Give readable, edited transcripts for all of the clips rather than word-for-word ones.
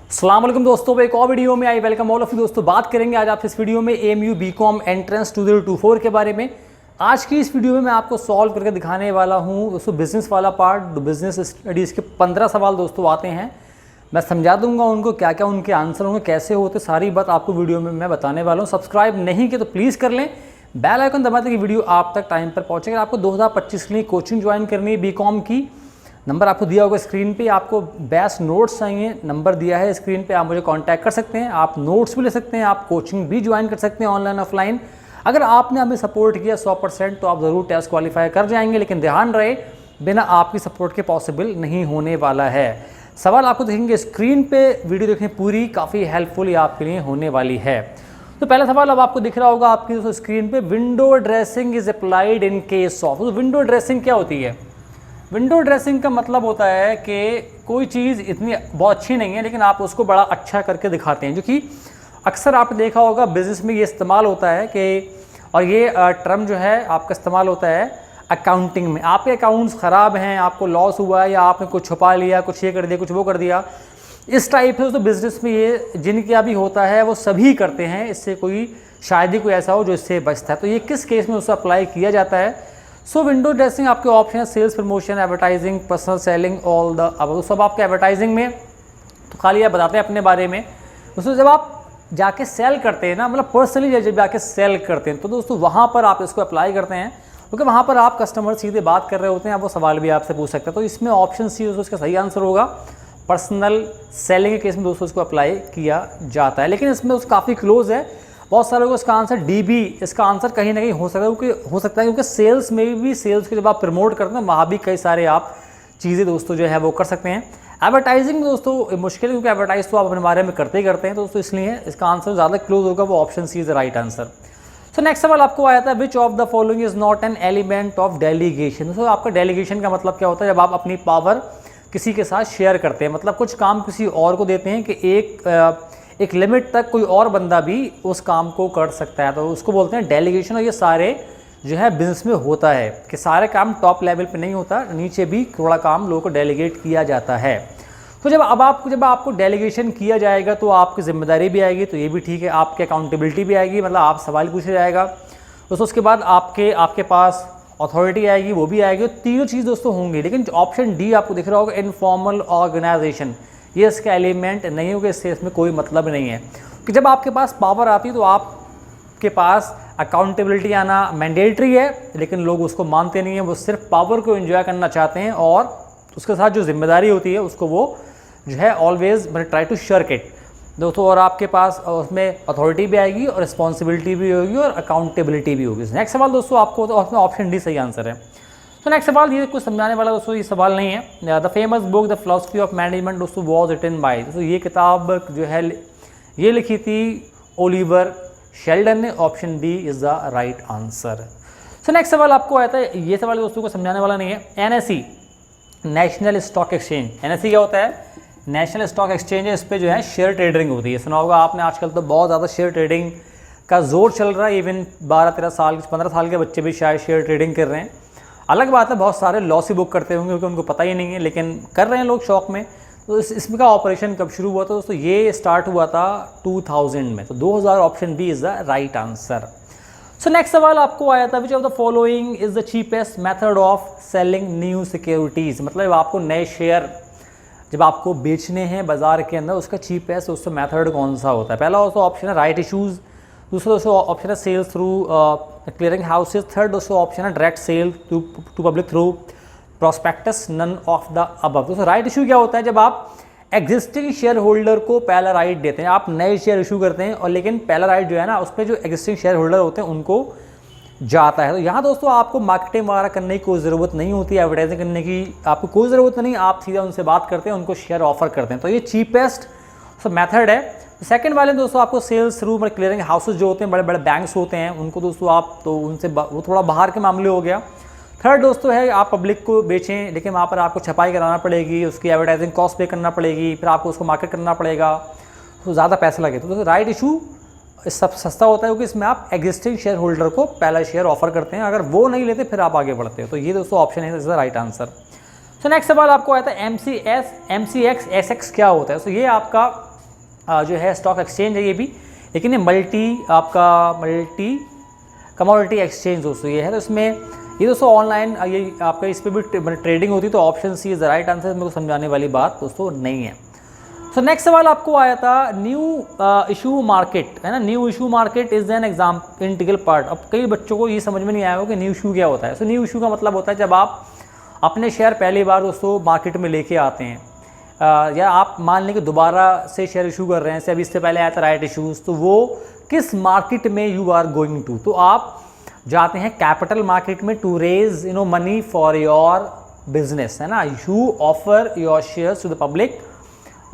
अस्सलाम वालेकुम दोस्तों, एक और वीडियो में I welcome all of you. दोस्तों बात करेंगे आज आप इस वीडियो में AMU BCom एंट्रेंस 2024 के बारे में। आज की इस वीडियो में मैं आपको सॉल्व करके दिखाने वाला हूं दोस्तों बिजनेस वाला पार्ट। बिजनेस स्टडीज़ के 15 सवाल दोस्तों आते हैं, मैं समझा दूंगा उनको क्या क्या उनके आंसर होंगे, कैसे होते, सारी बात आपको वीडियो में मैं बताने वाला हूँ। सब्सक्राइब नहीं किया तो प्लीज़ कर लें, बेल आइकन दबा दें कि वीडियो आप तक टाइम पर पहुँचेगा। आपको 2025 के लिए कोचिंग ज्वाइन करनी है BCom की, नंबर आपको दिया होगा स्क्रीन पे। आपको बेस्ट नोट्स चाहिए, नंबर दिया है स्क्रीन पे, आप मुझे कांटेक्ट कर सकते हैं। आप नोट्स भी ले सकते हैं, आप कोचिंग भी ज्वाइन कर सकते हैं ऑनलाइन ऑफलाइन। अगर आपने हमें सपोर्ट किया 100% तो आप ज़रूर टेस्ट क्वालिफाई कर जाएंगे, लेकिन ध्यान रहे बिना आपकी सपोर्ट के पॉसिबल नहीं होने वाला है। सवाल आपको देखेंगे स्क्रीन पे, वीडियो देखें पूरी, काफ़ी हेल्पफुल आपके लिए होने वाली है। तो पहला सवाल अब आपको दिख रहा होगा आपकी स्क्रीन पे, window dressing is applied in case of. तो विंडो ड्रेसिंग क्या होती है? विंडो ड्रेसिंग का मतलब होता है कि कोई चीज़ इतनी बहुत अच्छी नहीं है लेकिन आप उसको बड़ा अच्छा करके दिखाते हैं, जो कि अक्सर आपने देखा होगा बिज़नेस में ये इस्तेमाल होता है कि, और ये टर्म जो है आपका इस्तेमाल होता है अकाउंटिंग में। आपके अकाउंट्स ख़राब हैं, आपको लॉस हुआ है या आपने कुछ छुपा लिया, कुछ ये कर दिया, कुछ वो कर दिया, इस टाइप से तो बिज़नेस में ये जिनका भी होता है वो सभी करते हैं। इससे कोई शायद ही कोई ऐसा हो जो इससे बचता है। तो ये किस केस में उससे अप्लाई किया जाता है? सो विंडो ड्रेसिंग आपके ऑप्शन है sales, promotion, advertising, personal selling, all the अब सब आपके एडवर्टाइजिंग में तो खाली आप बताते हैं अपने बारे में। दोस्तों जब आप जाके सेल करते हैं ना, मतलब पर्सनली जब जाके सेल करते हैं तो दोस्तों वहाँ पर आप इसको अप्लाई करते हैं, क्योंकि वहाँ पर आप कस्टमर सीधे बात कर रहे होते हैं, आप वो सवाल भी आपसे पूछ सकते हैं। तो इसमें ऑप्शन सी दोस्तों इसका सही आंसर होगा, पर्सनल सेलिंग के केस में दोस्तों इसको अप्लाई किया जाता है। लेकिन इसमें उसको काफ़ी क्लोज है, बहुत सारे लोगों को इसका आंसर डी भी, इसका आंसर कहीं ना कहीं हो सकता है क्योंकि सेल्स में भी, सेल्स के जब आप प्रमोट करते हैं वहाँ भी कई सारे आप चीज़ें दोस्तों जो है वो कर सकते हैं। एडवर्टाइजिंग में दोस्तों मुश्किल है क्योंकि एडवर्टाइज तो आप अपने बारे में करते ही करते हैं दोस्तों, इसलिए इसका आंसर ज़्यादा क्लोज होगा, वो option C is the right answer. So next सवाल आपको आया था, which of the following is not an element of delegation. तो आपका डेलीगेशन का मतलब क्या होता है? जब आप अपनी पावर किसी के साथ शेयर करते हैं, मतलब कुछ काम किसी और को देते हैं कि एक लिमिट तक कोई और बंदा भी उस काम को कर सकता है, तो उसको बोलते हैं डेलीगेशन। और ये सारे जो है बिजनेस में होता है कि सारे काम टॉप लेवल पे नहीं होता, नीचे भी थोड़ा काम लोगों को डेलीगेट किया जाता है। तो जब आपको डेलीगेशन किया जाएगा तो आपकी जिम्मेदारी भी आएगी, तो ये भी ठीक है, आपकी अकाउंटेबिलिटी भी आएगी, मतलब आप सवाल पूछा जाएगा दोस्तों, उसके बाद आपके पास अथॉरिटी आएगी, वो भी आएगी, तीनों चीज़ दोस्तों होंगी। लेकिन ऑप्शन डी आपको दिख रहा होगा इनफॉर्मल ऑर्गेनाइजेशन, ये इसका एलिमेंट नहीं होगा, इससे इसमें कोई मतलब नहीं है कि जब आपके पास पावर आती है तो आपके पास अकाउंटेबिलिटी आना मैंडेटरी है, लेकिन लोग उसको मानते नहीं हैं, वो सिर्फ पावर को एंजॉय करना चाहते हैं और उसके साथ जो जिम्मेदारी होती है उसको वो जो है always try to shirk it दोस्तों। और आपके पास उसमें अथॉरिटी भी आएगी और रिस्पॉन्सिबिलिटी भी होगी और अकाउंटेबिलिटी भी होगी। नेक्स्ट सवाल दोस्तों आपको तो उसमें ऑप्शन डी सही आंसर है। तो नेक्स्ट सवाल ये कुछ समझाने वाला दोस्तों ये सवाल नहीं है। The famous book the philosophy of management दोस्तों वॉज रिटन बाय, दोस्तों ये किताब जो है ये लिखी थी ओलिवर शेल्डन ने। Option B is the right answer. So next सवाल आपको आता है, ये सवाल दोस्तों को समझाने वाला नहीं है। NSE national stock exchange, NSE क्या होता है? नेशनल स्टॉक एक्सचेंज है, इस पर जो है शेयर ट्रेडिंग होती है। सुना होगा आपने, आजकल तो बहुत ज़्यादा शेयर ट्रेडिंग का जोर चल रहा है, इवन 12-13 साल 15 साल के बच्चे भी शायद शेयर ट्रेडिंग कर रहे हैं। अलग बात है बहुत सारे लॉस ही बुक करते होंगे क्योंकि उनको पता ही नहीं है, लेकिन कर रहे हैं लोग शौक में। तो इसमें का ऑपरेशन कब शुरू हुआ था दोस्तों? ये स्टार्ट हुआ था 2000 में, तो 2000 option B is the right answer. So next सवाल आपको आया था, which of the following is the cheapest method of selling new securities. मतलब आपको नए शेयर जब आपको बेचने हैं बाजार के अंदर, उसका चीपेस्ट दोस्तों मेथड कौन सा होता है? पहला दोस्तों ऑप्शन है राइट इशूज़, दूसरा दोस्तों ऑप्शन है sales through clearing houses, third दोस्तों ऑप्शन है direct sale to public through prospectus, none of the above. दोस्तों राइट इशू क्या होता है? जब आप एग्जिस्टिंग शेयर होल्डर को पहला राइट देते हैं, आप नए शेयर इशू करते हैं और लेकिन पहला राइट जो है ना उस पर जो एग्जिस्टिंग शेयर होल्डर होते हैं उनको जाता है। तो यहाँ दोस्तों आपको मार्केटिंग वगैरह करने की कोई ज़रूरत नहीं होती, एडवर्टाइजिंग करने की आपको कोई ज़रूरत नहीं, आप सीधा उनसे बात करते हैं, उनको शेयर ऑफर करते हैं। तो ये चीपेस्ट मेथड है। सेकंड वाले दोस्तों आपको सेल्स थ्रू क्लियरिंग हाउसेज जो होते हैं, बड़े बड़े बैंक्स होते हैं, उनको दोस्तों आप तो उनसे वो थोड़ा बाहर के मामले हो गया। थर्ड दोस्तों है आप पब्लिक को बेचें, लेकिन वहाँ पर आपको छपाई कराना पड़ेगी, उसकी एडवर्टाइजिंग कॉस्ट पे करना पड़ेगी, फिर आपको उसको मार्केट करना पड़ेगा, तो ज़्यादा पैसा लगे। तो दोस्तों राइट इशू सब सस्ता होता है क्योंकि इसमें आप एग्जिस्टिंग शेयर होल्डर को पहला शेयर ऑफर करते हैं, अगर वो नहीं लेते फिर आप आगे बढ़ते हो। तो ये दोस्तों ऑप्शन है is the right answer. So next सवाल आपको आया था MCX SX क्या होता है? तो ये आपका जो है स्टॉक एक्सचेंज है ये भी, लेकिन ये मल्टी कमोडिटी एक्सचेंज दोस्तों ये है। तो इसमें ये दोस्तों ऑनलाइन ये आपका इस पर भी ट्रेडिंग होती है, तो option C is the right answer. मेरे को समझाने वाली बात दोस्तों नहीं है। सो नेक्स्ट सवाल आपको आया था न्यू इशू मार्केट, है ना। New issue market is an exam integral part. अब कई बच्चों को ये समझ में नहीं आया होगा कि न्यू इशू क्या होता है। सो न्यू इशू का मतलब होता है जब आप अपने शेयर पहली बार दोस्तों मार्केट में लेके आते हैं, या आप मान लें कि दोबारा से शेयर इशू कर रहे हैं, से अभी इससे पहले आया था राइट इशूज़, तो वो किस मार्केट में यू आर गोइंग टू। तो आप जाते हैं कैपिटल मार्केट में to raise money for your business, है ना। You offer your shares to the public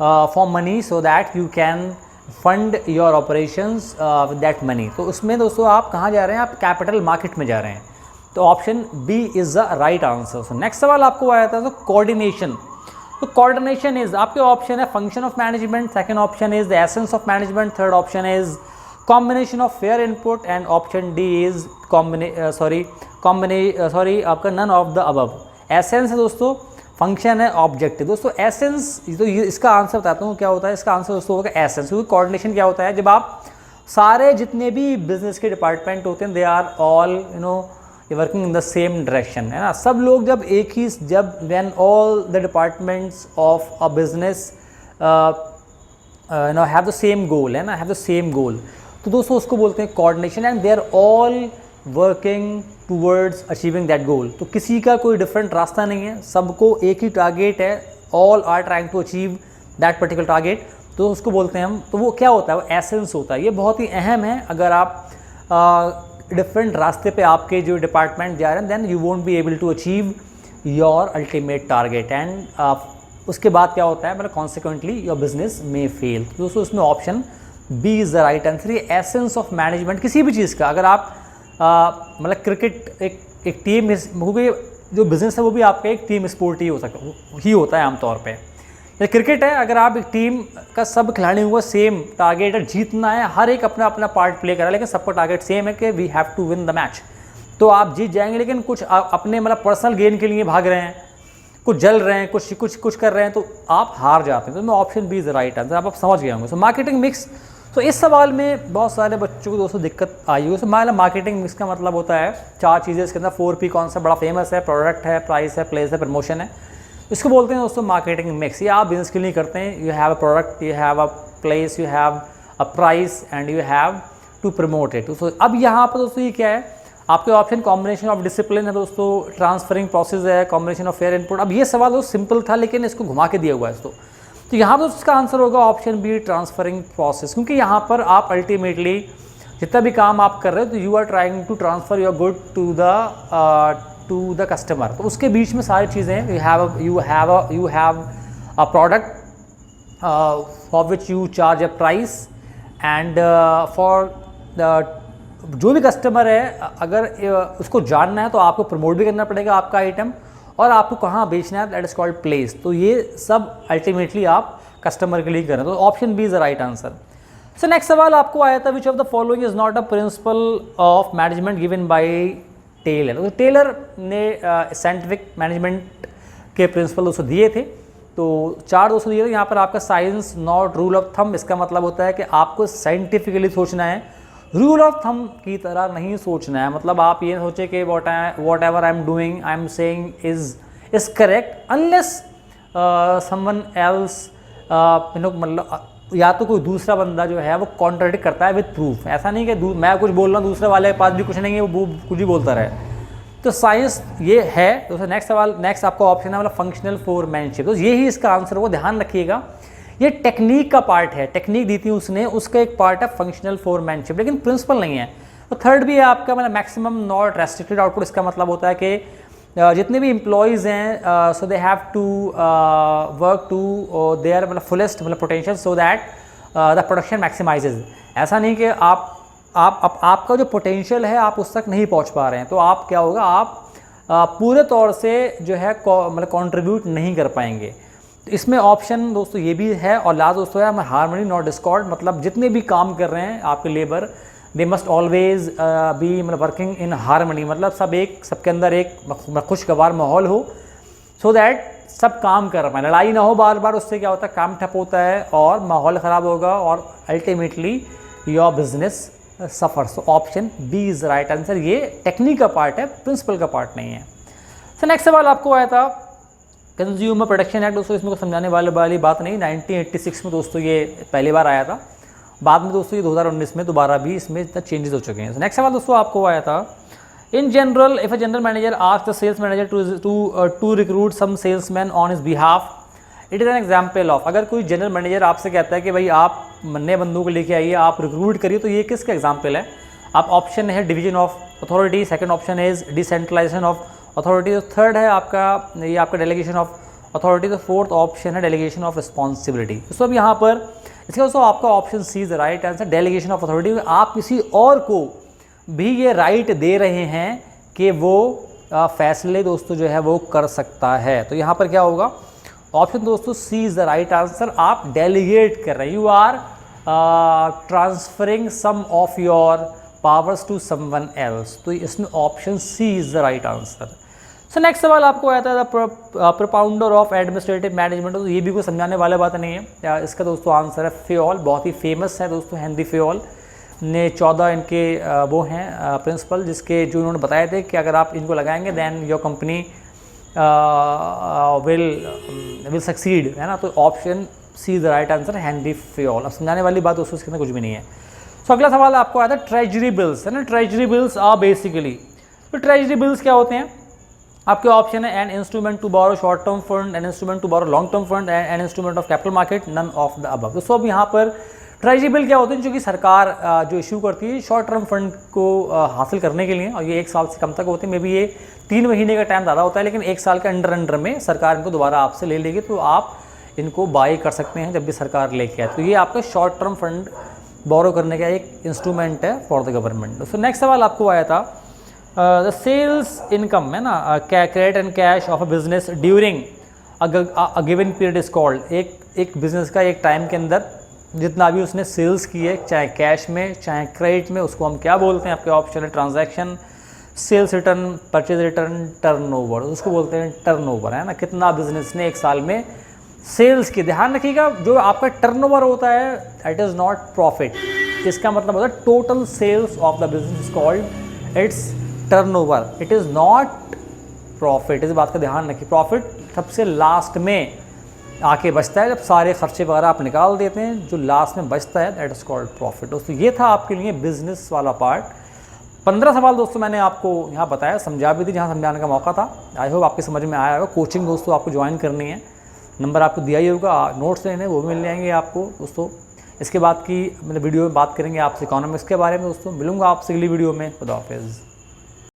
for money so that you can fund your operations with that money. तो उसमें दोस्तों आप कहाँ जा रहे हैं, आप कैपिटल मार्केट में जा रहे हैं। तो option B is the right answer. So next सवाल आपको आया था तो कोऑर्डिनेशन। तो कोऑर्डिनेशन इज आपके ऑप्शन है function of management, second option is the essence of management, third option is combination of fair input, and option D is आपका none of the above. Essence है दोस्तों, फंक्शन है, objective. दोस्तों essence, तो ये इसका आंसर बताता हूँ क्या होता है। इसका आंसर दोस्तों होगा एसेंस। क्योंकि कोऑर्डिनेशन क्या होता है, जब आप सारे जितने भी बिजनेस के डिपार्टमेंट होते हैं they are all working in the same direction, है ना। सब लोग जब एक ही, जब when all the departments of a business have the same goal, है ना, हैव द सेम गोल, तो दोस्तों उसको बोलते हैं coordination. And they are all working towards achieving that goal. तो किसी का कोई डिफरेंट रास्ता नहीं है, सबको एक ही टारगेट है, all are trying to achieve that particular target, तो उसको बोलते हैं हम। तो वो क्या होता है, वो एसेंस होता है। ये बहुत ही अहम है। अगर आप डिफरेंट रास्ते पे आपके जो डिपार्टमेंट जा रहे हैं, then you won't be able to achieve your ultimate target, and उसके बाद क्या होता है, मतलब कॉन्सिक्वेंटली योर बिजनेस में फेल। दोस्तों इसमें option B is the right answer. ये एसेंस ऑफ मैनेजमेंट किसी भी चीज़ का, अगर आप मतलब क्रिकेट एक टीम, क्योंकि जो बिज़नेस है वो भी आपका एक टीम स्पोर्ट ही होता है आमतौर पे। ये क्रिकेट है, अगर आप एक टीम का सब खिलाड़ियों को सेम टारगेट है, जीतना है, हर एक अपना अपना पार्ट प्ले कर रहा है, लेकिन सबका टारगेट सेम है कि we have to win the match, तो आप जीत जाएंगे। लेकिन कुछ अपने मतलब पर्सनल गेन के लिए भाग रहे हैं, कुछ जल रहे हैं, कुछ कर रहे हैं, तो आप हार जाते हैं। तो मैं option B is the right answer. आप समझ गए होंगे। सो मार्केटिंग मिक्स, तो इस सवाल में बहुत सारे बच्चों को दोस्तों दिक्कत आई हुई। तो मार्केटिंग मिक्स का मतलब होता है 4 चीज़ें, इसके अंदर 4P कॉन्सेप्ट बड़ा फेमस है, प्रोडक्ट है, प्राइस है, प्लेस है, प्रमोशन है। इसको बोलते हैं दोस्तों मार्केटिंग मिक्स। ये आप बिजनेस के लिए करते हैं, you have a product, you have a place, you have a price, and you have to promote it. तो अब यहाँ पर दोस्तों ये क्या है, आपके ऑप्शन कॉम्बिनेशन ऑफ डिसिप्लिन है दोस्तों, ट्रांसफरिंग प्रोसेस है, कॉम्बिनेशन ऑफ फेयर इनपुट। अब ये सवाल दोस्तों सिंपल था, लेकिन इसको घुमा के दिया हुआ है दोस्तों। तो यहाँ पर इसका आंसर होगा ऑप्शन बी, ट्रांसफरिंग प्रोसेस। क्योंकि यहाँ पर आप अल्टीमेटली जितना भी काम आप कर रहे हो, तो you are trying to transfer your good to the customer. तो उसके बीच में सारी चीज़ें, you have a product for which you charge a price, and for the जो भी कस्टमर है, अगर उसको जानना है तो आपको प्रमोट भी करना पड़ेगा आपका आइटम, और आपको कहाँ बेचना है, दैट इज कॉल्ड प्लेस। तो ये सब अल्टीमेटली आप कस्टमर के लिए करें। तो option B is the right answer. So next सवाल आपको आया था, which of the following is not a principle of management given by Taylor. तो टेलर ने साइंटिफिक मैनेजमेंट के प्रिंसिपल दोस्तों दिए थे, तो 4 दोस्तों दिए थे। यहाँ पर आपका science not rule of thumb, इसका मतलब होता है कि आपको साइंटिफिकली सोचना है, रूल ऑफ थंब की तरह नहीं सोचना है। मतलब आप ये सोचे कि what ever I am doing, I am saying is correct unless someone else, मतलब या तो कोई दूसरा बंदा जो है वो कॉन्ट्राडिक्ट करता है विद प्रूफ। ऐसा नहीं कि मैं कुछ बोल रहा हूँ, दूसरे वाले के पास भी कुछ नहीं है, वो कुछ भी बोलता रहे। तो साइंस ये है। तो नेक्स्ट सवाल, नेक्स्ट आपका ऑप्शन है मतलब फंक्शनल फोरमैनशिप। तो ये ही इसका आंसर हो, ध्यान रखिएगा। ये टेक्निक का पार्ट है, टेक्निक दी थी उसने, उसका एक पार्ट है फंक्शनल फोरमैनशिप, लेकिन प्रिंसिपल नहीं है। तो थर्ड भी है आपका मतलब मैक्सिमम नॉट रेस्ट्रिक्टेड आउटपुट। इसका मतलब होता है कि जितने भी एम्प्लॉयज़ हैं, so they have to work to their मतलब फुलेस्ट मतलब potential, so that the production maximises. ऐसा नहीं कि आपका जो पोटेंशियल है आप उस तक नहीं पहुंच पा रहे हैं, तो आप क्या होगा, आप पूरे तौर से जो है मतलब कंट्रीब्यूट नहीं कर पाएंगे। तो इसमें ऑप्शन दोस्तों ये भी है। और लास्ट दोस्तों है हार्मनी नॉट डिस्कॉर्ड, मतलब जितने भी काम कर रहे हैं आपके labour, they must always be मतलब वर्किंग इन हार्मनी, मतलब सबके अंदर एक खुशगवार माहौल हो, सो दैट सब काम कर पाए, लड़ाई ना हो बार बार, उससे क्या होता है काम ठप होता है और माहौल ख़राब होगा और ultimately your business suffer. So option B is right answer. ये टेक्निक का पार्ट है, प्रिंसिपल का पार्ट नहीं है। सो नेक्स्ट सवाल आपको आया था कंज्यूमर प्रोटेक्शन एक्ट। दोस्तों इसमें को समझाने वाली बात नहीं, 1986 में दोस्तों ये पहली बार आया था, बाद में दोस्तों ये 2019 में दोबारा भी इसमें इतना चेंजेस हो चुके हैं। नेक्स्ट सवाल दोस्तों आपको आया था, in general if a general manager asks the sales manager to recruit some salesman on his behalf, it is an example of. अगर कोई जनरल मैनेजर आपसे कहता है कि भाई आप नए बंदों को लेके आइए, आप रिक्रूट करिए, तो ये किसका एग्जाम्पल है? आप ऑप्शन है division of authority, second option is decentralization of authority, third है आपका डेलीगेशन ऑफ अथॉरिटी, तो फोर्थ ऑप्शन है डेलीगेशन ऑफ रिस्पॉन्सिबिलिटी। तो अब यहाँ पर इसके दोस्तों आपका option C is the right answer, delegation of authority. आप किसी और को भी ये राइट दे रहे हैं कि वो फैसले दोस्तों जो है वो कर सकता है। तो यहाँ पर क्या होगा? ऑप्शन दोस्तों C is the right answer. आप डेलीगेट कर रहे हैं, you are transferring some of your powers to someone else. तो इसमें option C is the right answer. So next सवाल आपको आता है प्रोपाउंडर ऑफ एडमिनिस्ट्रेटिव मैनेजमेंट। तो ये भी कोई समझाने वाली बात नहीं है। इसका दोस्तों आंसर है फेयोल। बहुत ही फेमस है दोस्तों हेनरी फेयोल ने 14 इनके वो हैं प्रिंसिपल, जिसके जो उन्होंने बताए थे कि अगर आप इनको लगाएंगे then your company will succeed, है ना। तो option C is the right answer, Henri Fayol. अब समझाने वाली बात दोस्तों इसके अंदर कुछ भी नहीं है। सो अगला सवाल आपको आया था ट्रेजरी बिल्स, है ना। ट्रेजरी बिल्स आर बेसिकली, तो ट्रेजरी बिल्स क्या होते हैं? आपके ऑप्शन है an instrument to borrow short term fund, an instrument to borrow long term fund, an instrument of capital market, none of the above. दोस्तों अब यहाँ पर ट्रेजरी बिल क्या होते हैं? जो कि सरकार जो इशू करती है शॉर्ट टर्म फंड को हासिल करने के लिए, और ये 1 साल से कम तक होते हैं। मे बी ये 3 महीने का टाइम ज़्यादा होता है, लेकिन 1 साल के अंडर में सरकार इनको दोबारा आपसे ले लेगी, तो आप इनको बाई कर सकते हैं जब भी सरकार लेके आए। तो ये आपका शॉर्ट टर्म फंड बोरो करने का एक इंस्ट्रूमेंट है for the government. So next सवाल आपको आया था द सेल्स इनकम, है ना, credit and cash of a business during a given period is called. एक बिजनेस का एक टाइम के अंदर जितना भी उसने सेल्स की है, चाहे कैश में चाहे क्रेडिट में, उसको हम क्या बोलते हैं? आपके ऑप्शन है transaction, sales return, purchase return, turnover. उसको बोलते हैं टर्नओवर, है ना। कितना बिजनेस ने 1 साल में सेल्स की। ध्यान रखिएगा, जो आपका टर्नओवर होता है इट इज़ नॉट प्रॉफिट। इसका मतलब होता है total sales of the business called its turnover, it is not profit. इस बात का ध्यान रखिए। प्रॉफिट सबसे लास्ट में आके बचता है, जब सारे खर्चे वगैरह आप निकाल देते हैं, जो लास्ट में बचता है दैट इज़ कॉल्ड प्रॉफिट। दोस्तों ये था आपके लिए बिजनेस वाला पार्ट। 15 सवाल दोस्तों मैंने आपको यहाँ बताया, समझा भी दी जहाँ समझाने का मौका था। आई होप आपके समझ में आया होगा। कोचिंग दोस्तों आपको ज्वाइन करनी है, नंबर आपको दिया ही होगा, नोट्स लेने वो भी मिल जाएंगे आपको दोस्तों। इसके बाद की मतलब वीडियो में बात करेंगे आपसे इकोनॉमिक्स के बारे में दोस्तों। मिलूंगा आपसे अगली वीडियो में। खुदा हाफिज़।